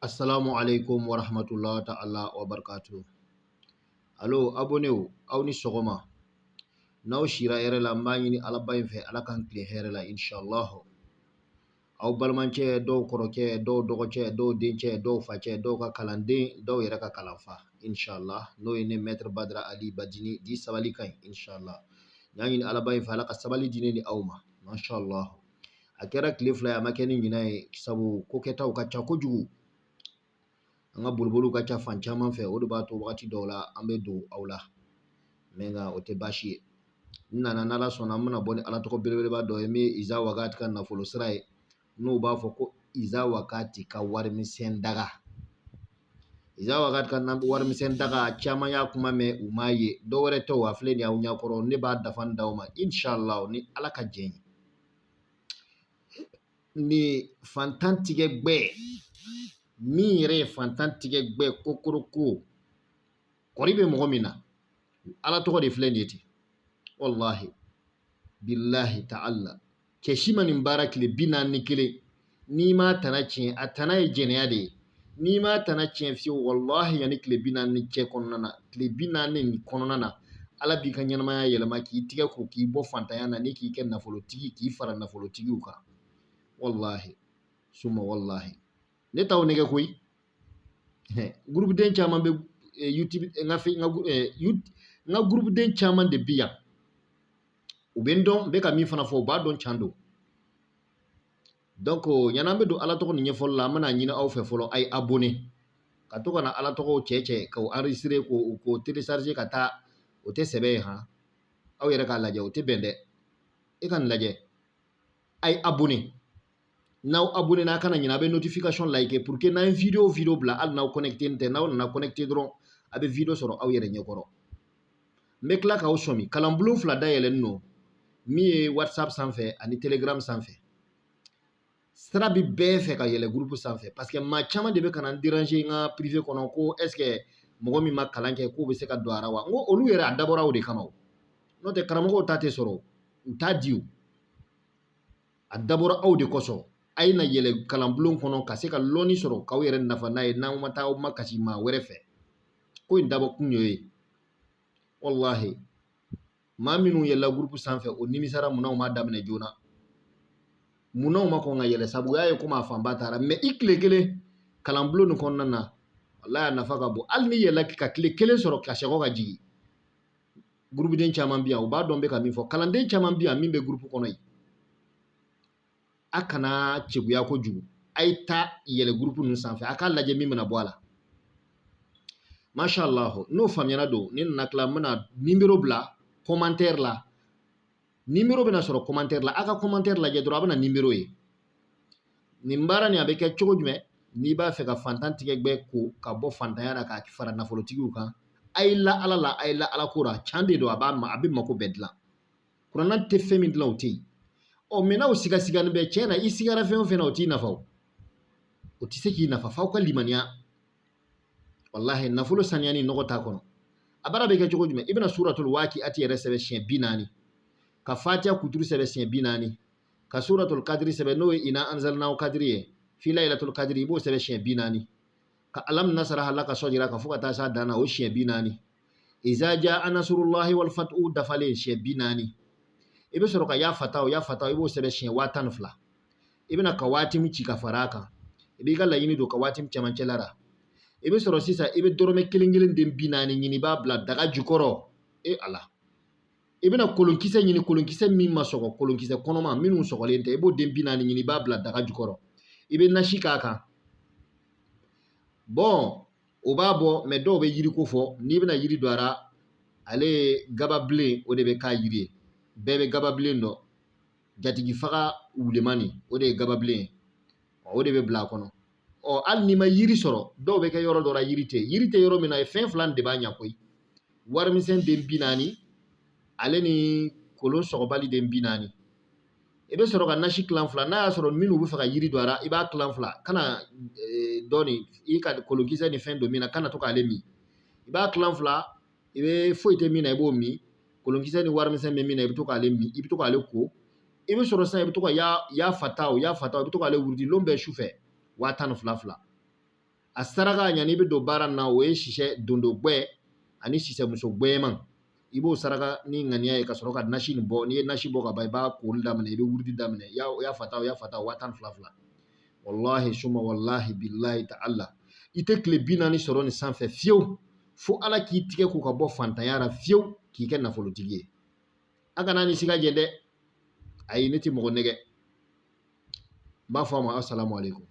Assalamu alaikum wa rahmatullahi ta'ala wa barakatuh. Alo aboneo aw ni sogoma. Naw shira yere la mbani ni alabayin fe alakan kle here la inshallah. Aw balmanche do koroche do dogoche do denche do fache do ka kalande do yere ka kalanfa inshallah. No ine maître Badra Ali Badini di sabali kan inshallah. Nyani ni alabayin fe alaka sabali dine ni awma mashallah. Akera kle fla ya makeni nyinae sabu koketa ukacha kojugu. Nga bulbulu ka ca fan caman fɛ o de b'a to wagati dɔw la an bɛ don aw la mɛ nka o tɛ baasi ye n nana n'ala sɔnna an bɛna bɔ ni ala tɔgɔ belebeleba dɔ ye min ye Iza Wakati ka nafolo sira ye n'o b'a fɔ ko Iza Wakati ka warimisɛn daga. Iza Wakati ka warimisɛn daga caman y'a kuma mɛn u m'a ye dɔw wɛrɛ tɛ o a filɛ nin y'aw ɲɛkɔrɔ ne b'a dafa n d'aw ma inshallah ni ala ka jɛn ye ni fantan tigɛ gbɛɛ min yɛrɛ ye fantan tigɛ gbɛ kokoroko kɔri bɛ mɔgɔ min na ala tɔgɔ de filɛ nin ye ten wallahi billahi ta'ala cɛ si ma nin baara tile 41 n'i m'a tana tiɲɛ a tana ye jɛnɛya de ye n'i m'a tana tiɲɛ fiyewu wallahi yanni tile 40 cɛ kɔnɔna na tile 40 nin kɔnɔna na ala b'i ka ɲɛnamaya yɛlɛma k'i tigɛ ko k'i bɔ fantanya na ni k'i kɛ nafolotigi k'i fara nafolotigiw kan wallahi summa wallahi ne t'aw nɛgɛ koyi groupe den caman bɛ YouTube n ka groupe den caman de bi yan u bɛ n dɔn n bɛ ka min fana fɔ u b'a dɔn can don donc yan'an bɛ don ala tɔgɔ ni ɲɛfɔli la an bɛna ɲini aw fɛ fɔlɔ a ye abonné ka to ka na ala tɔgɔw cɛ k'o enregistrer k'o télécharger ka taa o tɛ sɛbɛ ye han aw yɛrɛ k'a lajɛ o tɛ bɛn dɛ e ka nin lajɛ a ye abonné n'aw abonné n'a kana ɲina a bɛ notification like pour que n'an ye video bila hali n'aw connecté tɛ n'aw nana connecté dɔrɔn a bɛ video sɔrɔ aw yɛrɛ ɲɛkɔrɔ n bɛ tila k'aw sɔmi kalanbulon 2 dayɛlɛnnen don min ye WhatsApp sanfɛ ani Telegram sanfɛ sira bi bɛɛ fɛ ka yɛlɛ groupe sanfɛ parce que maa caman de bɛ ka na n déranger n ka privé kɔnɔ ko est ce que mɔgɔ min ma kalan kɛ k'o bɛ se ka don a ra wa n ko olu yɛrɛ a dabɔra o de kama o n'o tɛ karamɔgɔw ta tɛ sɔrɔ u t'a di o a dabɔra aw de kosɔn a ye na yɛlɛ kalanbulon kɔnɔ ka se ka lɔnni sɔrɔ k'aw yɛrɛ nafa n'a ye n'aw ma taa aw ma kasi maa wɛrɛ fɛ ko in dabɔ kun ye wallahi maa minnu yɛlɛla groupe sanfɛ o nimisara munnaw ma daminɛ joona munnaw ma kɔn ka yɛlɛ sabu o y'a ye komi a fanba taara mais i tile kelen kalanbulon nin kɔnɔna na wallahi a nafa ka bon hali ni yɛlɛla ka tile kelen sɔrɔ ka segin ka jigin groupe den caman bi yan u b'a dɔn n bɛ ka min fɔ kalanden caman bi yan min bɛ groupe kɔnɔ yen a kana cɛguya kojugu a ye taa yɛlɛ groupe ninnu sanfɛ a k'a lajɛ min bɛna bɔ a la mashallah n'o faamuyana don ne nana tila n bɛna numéro bila commentaire la numéro bɛna sɔrɔ commentaire la a ka commentaire lajɛ dɔrɔn a bɛna numéro ye nin baara nin a bɛ kɛ cogo jumɛn n'i b'a fɛ ka fantan tigɛ gbɛ ko ka bɔ fantanya na ka fara nafolotigiw kan a ye la ala la a ye la ala ko la can de don a bɛ mako bɛɛ dilan kuranna tɛ fɛn min dilan o tɛ yen mɛ n'aw sigasigani bɛ tiɲɛ na i sigara fɛn o fɛn na o t'i nafa o tɛ se k'i nafa f'aw ka limaniya wallahi nafolo saniya ni nɔgɔ t'a kɔnɔ a baara bɛ kɛ cogo jumɛn i bɛna suratul waqi'ati yɛrɛ sɛbɛn siɲɛ 40 ka fatiha kuturu sɛbɛn siɲɛ 40 ka suratul kadiri sɛbɛn n'o ye ina anzalnahu kadiri ye fi laylatul kadiri i b'o sɛbɛn siɲɛ 40 ka alam nasraha laka sadrak ka fo ka taa s'a dan na o siɲɛ 40 iza jaa nasrullahi wal fathu dafalen siɲɛ 40 i bɛ sɔrɔ ka ya fataw i b'o sɛbɛn siɲɛ 12 i bɛna ka waati min ci ka fara a kan i b'i ka laɲini don ka waati min cɛmancɛla la i bɛ sɔrɔ sisan i bɛ dɔrɔmɛ 1 den 40 ɲini i b'a bila daga jukɔrɔ ala i bɛna kolonkisɛ ɲini kolonkisɛ min ma sɔgɔ kolonkisɛ kɔnɔma minnu sɔgɔlen tɛ i b'o den 40 ɲini i b'a bila daga jukɔrɔ i bɛ nasi k'a kan bon o b'a bɔ mais dɔw bɛ yiri ko fɔ n'i bɛna yiri don a ra ale ye gababilen o de bɛ k'a yiri ye bɛɛ bɛ gababilen dɔn jatigi faga wulemani o de ye gababilen ye o de bɛ bila a kɔnɔ hali n'i ma yiri sɔrɔ dɔw bɛ kɛ yɔrɔ dɔ la yiri tɛ yɔrɔ min na fɛn fila de b'a ɲɛ koyi warimisɛn den 40 ale ni kolon sɔgɔbali den 40 i bɛ sɔrɔ ka nasi kilan 2 n'a y'a sɔrɔ minnu bɛ fɛ ka yiri don a ra i b'a kilan 2 kana dɔɔni i ka kolonkisɛ ni fɛn don min na kana to k'ale min i b'a kilan 2 i bɛ foyi tɛ min na i b'o min kolonkisɛ ni warimisɛn bɛ min na i bɛ to k'ale min i bɛ to k'ale ko i bɛ sɔrɔ sisan i bɛ to ka ya fataw i bɛ to k'ale wurudi lon bɛɛ sufɛ 12,000 a saraka ɲa n'i bɛ don baara na o ye sisɛ dondo gbɛ ani sisɛ muso gbɛman i b'o saraka ni ŋaniya ye ka sɔrɔ ka nasi nin bɔ n'i ye nasi bɔ ka ban i b'a kori daminɛ i bɛ wurudi daminɛ o y'a fata 12 wallahi summa wallahi billahi ta'ala i tɛ tile 40 sɔrɔ nin sanfɛ fiyewu fo ala k'i tigɛ ko ka bɔ fantanya ra fiyewu k'i kɛ nafolotigi ye a kana ni siga jɛ dɛ ayi ne tɛ mɔgɔ nɛgɛ n b'a fɔ a ma assalamu alaikum